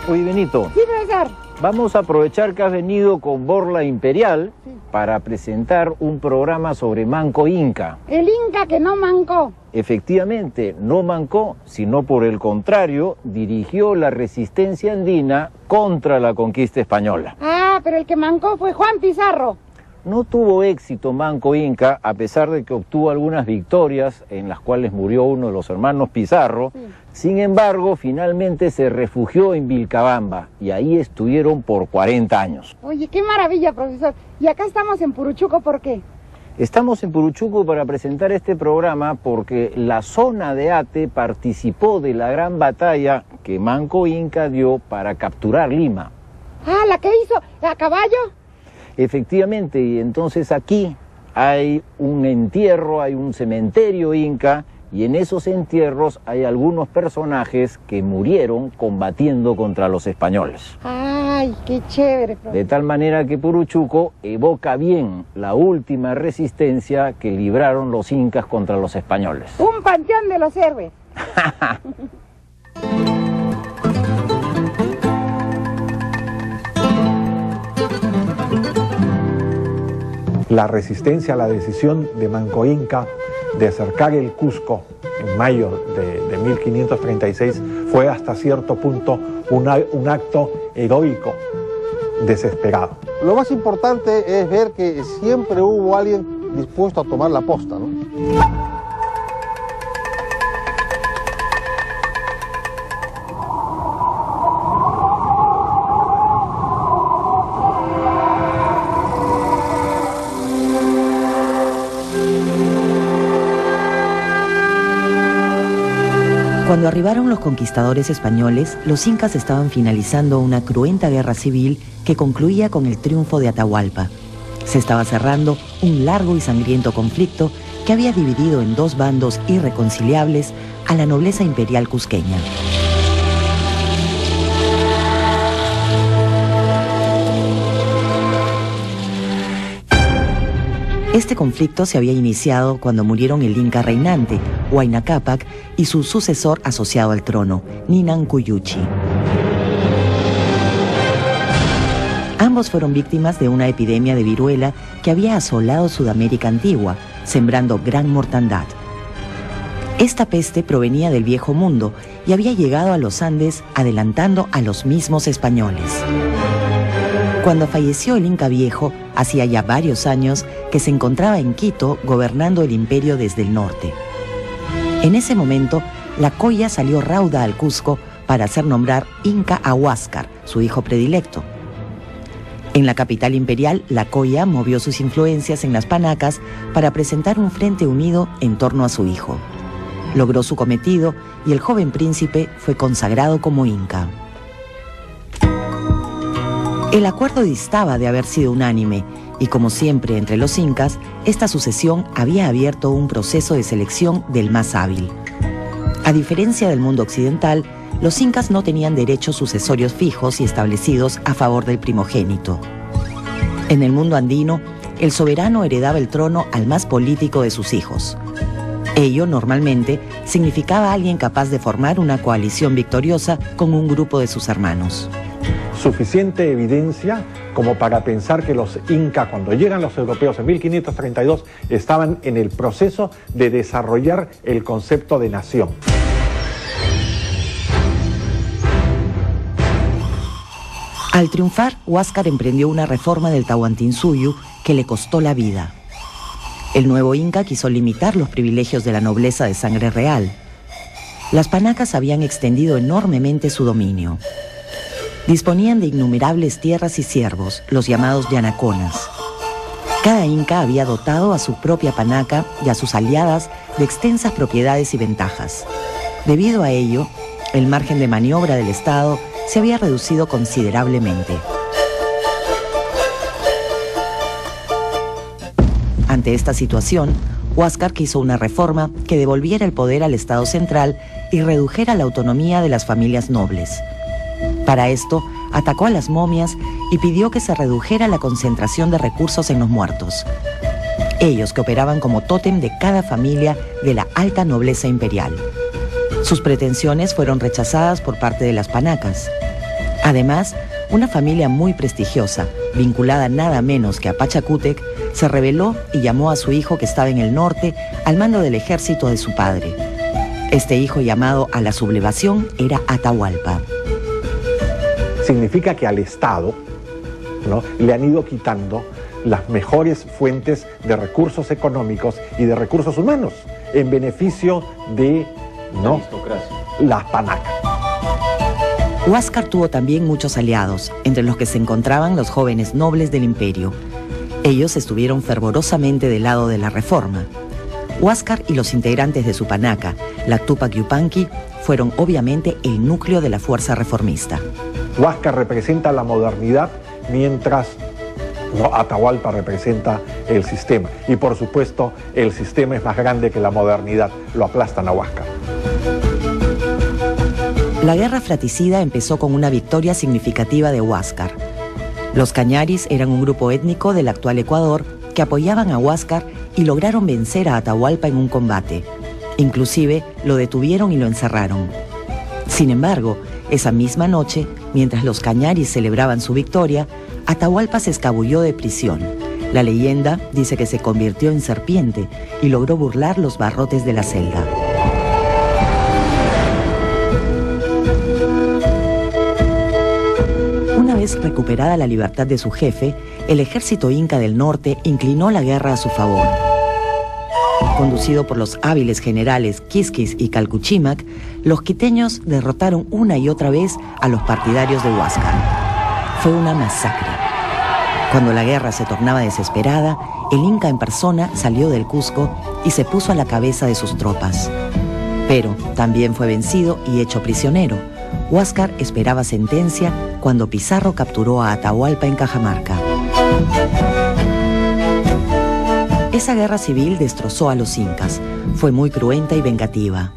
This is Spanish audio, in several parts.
Oye, Benito. Sí, profesor. Vamos a aprovechar que has venido con Borla Imperial para presentar un programa sobre Manco Inca. El Inca que no mancó. Efectivamente, no mancó, sino por el contrario, dirigió la resistencia andina contra la conquista española. Ah, pero el que mancó fue Juan Pizarro. No tuvo éxito Manco Inca, a pesar de que obtuvo algunas victorias en las cuales murió uno de los hermanos Pizarro. Sí. Sin embargo, finalmente se refugió en Vilcabamba y ahí estuvieron por 40 años. Oye, qué maravilla, profesor. Y acá estamos en Puruchuco, ¿por qué? Estamos en Puruchuco para presentar este programa porque la zona de Ate participó de la gran batalla que Manco Inca dio para capturar Lima. Ah, ¿la que hizo a caballo? Efectivamente, y entonces aquí hay un entierro, hay un cementerio inca, y en esos entierros hay algunos personajes que murieron combatiendo contra los españoles. ¡Ay, qué chévere! Profesor. De tal manera que Puruchuco evoca bien la última resistencia que libraron los incas contra los españoles. ¡Un panteón de los héroes! La resistencia a la decisión de Manco Inca de acercar el Cusco en mayo de 1536 fue hasta cierto punto un acto heroico, desesperado. Lo más importante es ver que siempre hubo alguien dispuesto a tomar la posta, ¿no? Cuando arribaron los conquistadores españoles, los incas estaban finalizando una cruenta guerra civil que concluía con el triunfo de Atahualpa. Se estaba cerrando un largo y sangriento conflicto que había dividido en dos bandos irreconciliables a la nobleza imperial cusqueña. Este conflicto se había iniciado cuando murieron el inca reinante, Huayna Cápac, y su sucesor asociado al trono, Ninan Cuyuchi. Ambos fueron víctimas de una epidemia de viruela que había asolado Sudamérica antigua, sembrando gran mortandad. Esta peste provenía del Viejo Mundo y había llegado a los Andes adelantando a los mismos españoles. Cuando falleció el Inca Viejo, hacía ya varios años que se encontraba en Quito gobernando el imperio desde el norte. En ese momento, la Colla salió rauda al Cusco para hacer nombrar Inca a Huáscar, su hijo predilecto. En la capital imperial, la Colla movió sus influencias en las Panacas para presentar un frente unido en torno a su hijo. Logró su cometido y el joven príncipe fue consagrado como Inca. El acuerdo distaba de haber sido unánime y, como siempre entre los incas, esta sucesión había abierto un proceso de selección del más hábil. A diferencia del mundo occidental, los incas no tenían derechos sucesorios fijos y establecidos a favor del primogénito. En el mundo andino, el soberano heredaba el trono al más político de sus hijos. Ello, normalmente, significaba alguien capaz de formar una coalición victoriosa con un grupo de sus hermanos. Suficiente evidencia como para pensar que los incas, cuando llegan los europeos en 1532, estaban en el proceso de desarrollar el concepto de nación. Al triunfar, Huáscar emprendió una reforma del Tahuantinsuyo que le costó la vida. El nuevo Inca quiso limitar los privilegios de la nobleza de sangre real. Las Panacas habían extendido enormemente su dominio. Disponían de innumerables tierras y siervos, los llamados yanaconas. Cada inca había dotado a su propia panaca y a sus aliadas de extensas propiedades y ventajas. Debido a ello, el margen de maniobra del Estado se había reducido considerablemente. Ante esta situación, Huáscar quiso una reforma que devolviera el poder al Estado central y redujera la autonomía de las familias nobles. Para esto, atacó a las momias y pidió que se redujera la concentración de recursos en los muertos. Ellos que operaban como tótem de cada familia de la alta nobleza imperial. Sus pretensiones fueron rechazadas por parte de las Panacas. Además, una familia muy prestigiosa, vinculada nada menos que a Pachacútec, se rebeló y llamó a su hijo que estaba en el norte al mando del ejército de su padre. Este hijo llamado a la sublevación era Atahualpa. Significa que al Estado, ¿no?, le han ido quitando las mejores fuentes de recursos económicos y de recursos humanos en beneficio de, ¿no?, las panacas. Huáscar tuvo también muchos aliados, entre los que se encontraban los jóvenes nobles del imperio. Ellos estuvieron fervorosamente del lado de la reforma. Huáscar y los integrantes de su panaca, la Tupac Yupanqui, fueron obviamente el núcleo de la fuerza reformista. Huáscar representa la modernidad, mientras Atahualpa representa el sistema. Y por supuesto, el sistema es más grande que la modernidad. Lo aplastan a Huáscar. La guerra fratricida empezó con una victoria significativa de Huáscar. Los cañaris eran un grupo étnico del actual Ecuador que apoyaban a Huáscar y lograron vencer a Atahualpa en un combate. Inclusive lo detuvieron y lo encerraron. Sin embargo, esa misma noche, mientras los cañaris celebraban su victoria, Atahualpa se escabulló de prisión. La leyenda dice que se convirtió en serpiente y logró burlar los barrotes de la celda. Una vez recuperada la libertad de su jefe, el ejército inca del norte inclinó la guerra a su favor. Conducido por los hábiles generales Quisquis y Calcuchímac, los quiteños derrotaron una y otra vez a los partidarios de Huáscar. Fue una masacre. Cuando la guerra se tornaba desesperada, el Inca en persona salió del Cusco y se puso a la cabeza de sus tropas. Pero también fue vencido y hecho prisionero. Huáscar esperaba sentencia cuando Pizarro capturó a Atahualpa en Cajamarca. Esa guerra civil destrozó a los incas. Fue muy cruenta y vengativa.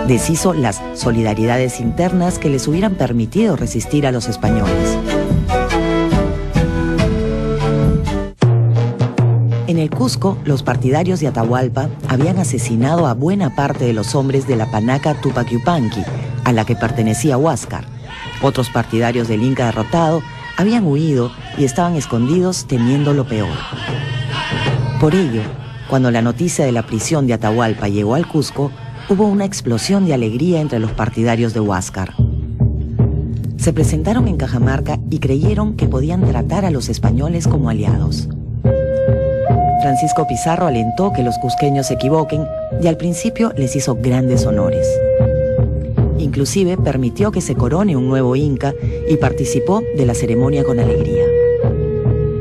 Deshizo las solidaridades internas que les hubieran permitido resistir a los españoles. En el Cusco, los partidarios de Atahualpa habían asesinado a buena parte de los hombres de la panaca Tupac Yupanqui, a la que pertenecía Huáscar. Otros partidarios del Inca derrotado habían huido y estaban escondidos temiendo lo peor. Por ello, cuando la noticia de la prisión de Atahualpa llegó al Cusco, hubo una explosión de alegría entre los partidarios de Huáscar. Se presentaron en Cajamarca y creyeron que podían tratar a los españoles como aliados. Francisco Pizarro alentó que los cusqueños se equivoquen y al principio les hizo grandes honores. Inclusive permitió que se corone un nuevo inca y participó de la ceremonia con alegría.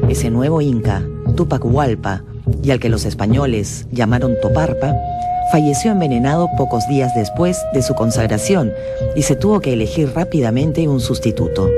Ese nuevo inca, Tupac Hualpa, y al que los españoles llamaron Toparpa, falleció envenenado pocos días después de su consagración y se tuvo que elegir rápidamente un sustituto.